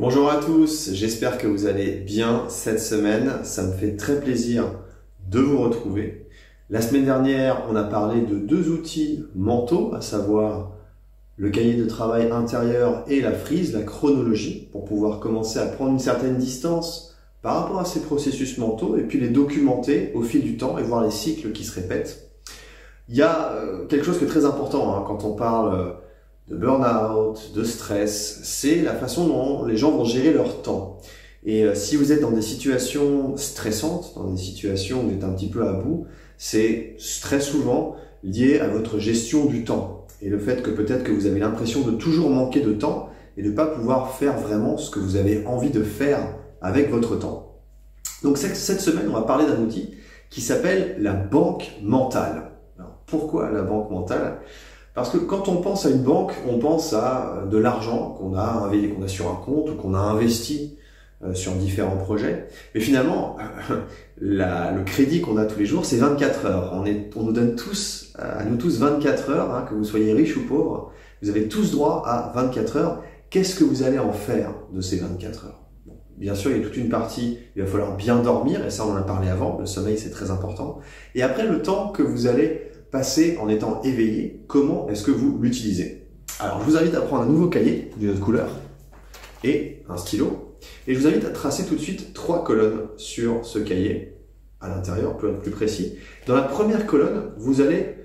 Bonjour à tous, j'espère que vous allez bien cette semaine. Ça me fait très plaisir de vous retrouver. La semaine dernière, on a parlé de deux outils mentaux, à savoir le cahier de travail intérieur et la frise, la chronologie, pour pouvoir commencer à prendre une certaine distance par rapport à ces processus mentaux et puis les documenter au fil du temps et voir les cycles qui se répètent. Il y a quelque chose qui est très important quand on parle de burn-out, de stress, c'est la façon dont les gens vont gérer leur temps. Et si vous êtes dans des situations stressantes, dans des situations où vous êtes un petit peu à bout, c'est très souvent lié à votre gestion du temps. Et le fait que peut-être que vous avez l'impression de toujours manquer de temps et de ne pas pouvoir faire vraiment ce que vous avez envie de faire avec votre temps. Donc cette semaine, on va parler d'un outil qui s'appelle la banque mentale. Alors, pourquoi la banque mentale ? Parce que quand on pense à une banque, on pense à de l'argent qu'on a sur un compte ou qu'on a investi sur différents projets. Mais finalement, le crédit qu'on a tous les jours, c'est 24 heures. On nous donne tous, à nous tous 24 heures, que vous soyez riche ou pauvre. Vous avez tous droit à 24 heures. Qu'est-ce que vous allez en faire de ces 24 heures ? Bon, bien sûr, il y a toute une partie, il va falloir bien dormir, et ça on en a parlé avant, le sommeil c'est très important. Et après, le temps que vous allez passer en étant éveillé, comment est-ce que vous l'utilisez? Alors, je vous invite à prendre un nouveau cahier d'une autre couleur et un stylo. Et je vous invite à tracer tout de suite 3 colonnes sur ce cahier, à l'intérieur, pour être plus précis. Dans la première colonne, vous allez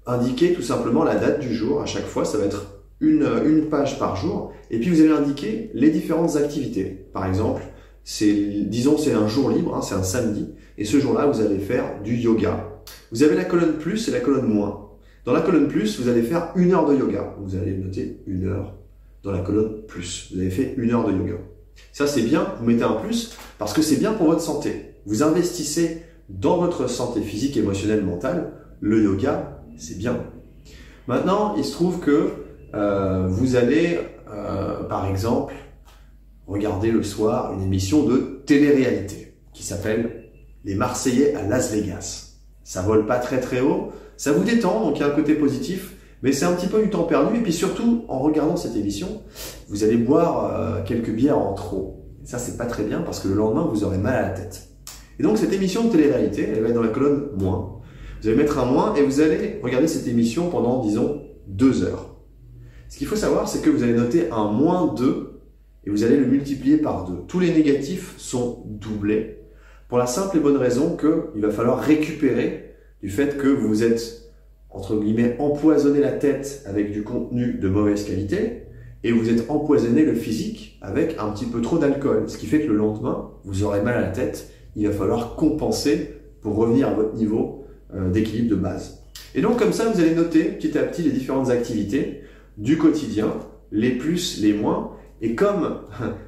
indiquer tout simplement la date du jour. À chaque fois, ça va être une page par jour. Et puis, vous allez indiquer les différentes activités. Par exemple, disons c'est un jour libre, c'est un samedi. Et ce jour-là, vous allez faire du yoga. Vous avez la colonne plus et la colonne moins. Dans la colonne plus, vous allez faire 1 heure de yoga. Vous allez noter 1 heure dans la colonne plus. Vous avez fait 1 heure de yoga. Ça, c'est bien. Vous mettez un plus parce que c'est bien pour votre santé. Vous investissez dans votre santé physique, émotionnelle, mentale. Le yoga, c'est bien. Maintenant, il se trouve que vous allez, par exemple, regarder le soir une émission de télé-réalité qui s'appelle Les Marseillais à Las Vegas. Ça vole pas très très haut, ça vous détend, donc il y a un côté positif, mais c'est un petit peu du temps perdu. Et puis surtout, en regardant cette émission, vous allez boire quelques bières en trop. Et ça, c'est pas très bien parce que le lendemain, vous aurez mal à la tête. Et donc cette émission de télé-réalité, elle va être dans la colonne moins. Vous allez mettre un moins et vous allez regarder cette émission pendant, disons, 2 heures. Ce qu'il faut savoir, c'est que vous allez noter un moins 2 et vous allez le multiplier par 2. Tous les négatifs sont doublés. Pour la simple et bonne raison qu'il va falloir récupérer du fait que vous vous êtes, entre guillemets, empoisonné la tête avec du contenu de mauvaise qualité et vous êtes empoisonné le physique avec un petit peu trop d'alcool. Ce qui fait que le lendemain, vous aurez mal à la tête. Il va falloir compenser pour revenir à votre niveau d'équilibre de base. Et donc comme ça, vous allez noter petit à petit les différentes activités du quotidien, les plus, les moins. Et comme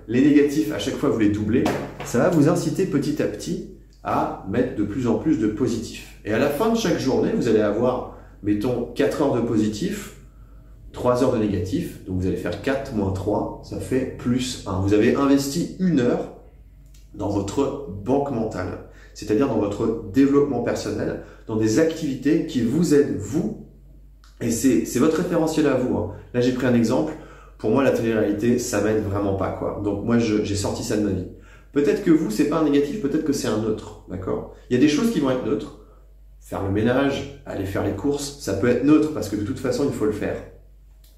les négatifs, à chaque fois, vous les doublez, ça va vous inciter petit à petit à mettre de plus en plus de positifs. Et à la fin de chaque journée, vous allez avoir, mettons, 4 heures de positif, 3 heures de négatif. Donc vous allez faire 4 moins 3, ça fait plus 1. Vous avez investi 1 heure dans votre banque mentale, c'est-à-dire dans votre développement personnel, dans des activités qui vous aident, vous. Et c'est votre référentiel à vous. Là, j'ai pris un exemple. Pour moi, la télé-réalité, ça m'aide vraiment pas, quoi. Donc moi, j'ai sorti ça de ma vie. Peut-être que vous, c'est pas un négatif, peut-être que c'est un neutre, d'accord? Il y a des choses qui vont être neutres. Faire le ménage, aller faire les courses, ça peut être neutre parce que de toute façon, il faut le faire.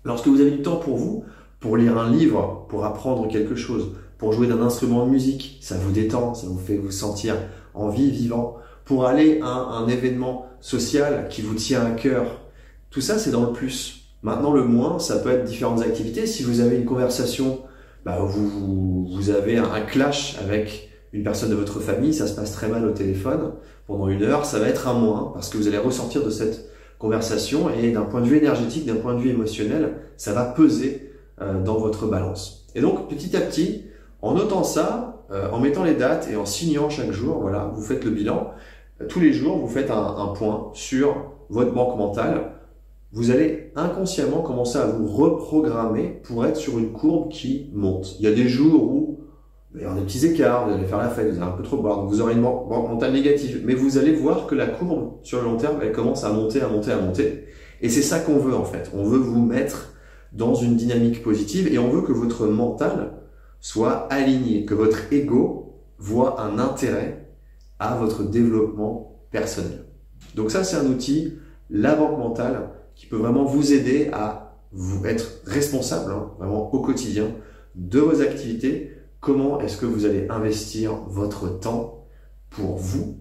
Lorsque vous avez du temps pour vous, pour lire un livre, pour apprendre quelque chose, pour jouer d'un instrument de musique, ça vous détend, ça vous fait vous sentir en vie, vivant. Pour aller à un événement social qui vous tient à cœur, tout ça, c'est dans le plus. Maintenant, le moins, ça peut être différentes activités. Si vous avez une conversation, vous avez un clash avec une personne de votre famille, ça se passe très mal au téléphone, pendant 1 heure, ça va être un moins, parce que vous allez ressortir de cette conversation et d'un point de vue énergétique, d'un point de vue émotionnel, ça va peser dans votre balance. Et donc, petit à petit, en notant ça, en mettant les dates et en signant chaque jour, voilà, vous faites le bilan. Tous les jours, vous faites un point sur votre banque mentale. Vous allez inconsciemment commencer à vous reprogrammer pour être sur une courbe qui monte. Il y a des jours où il va y avoir des petits écarts, vous allez faire la fête, vous allez un peu trop boire, donc vous aurez une banque mentale négative. Mais vous allez voir que la courbe, sur le long terme, elle commence à monter, à monter, à monter. Et c'est ça qu'on veut en fait. On veut vous mettre dans une dynamique positive et on veut que votre mental soit aligné, que votre ego voit un intérêt à votre développement personnel. Donc ça, c'est un outil, la banque mentale, qui peut vraiment vous aider à vous être responsable, vraiment au quotidien, de vos activités. Comment est-ce que vous allez investir votre temps pour vous?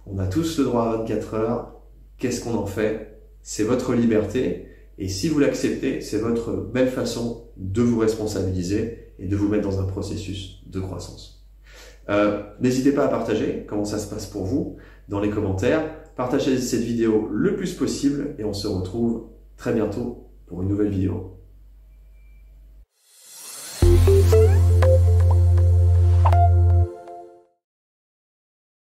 On a tous le droit à 24 heures. Qu'est-ce qu'on en fait? C'est votre liberté. Et si vous l'acceptez, c'est votre belle façon de vous responsabiliser et de vous mettre dans un processus de croissance. N'hésitez pas à partager comment ça se passe pour vous dans les commentaires. Partagez cette vidéo le plus possible et on se retrouve très bientôt pour une nouvelle vidéo.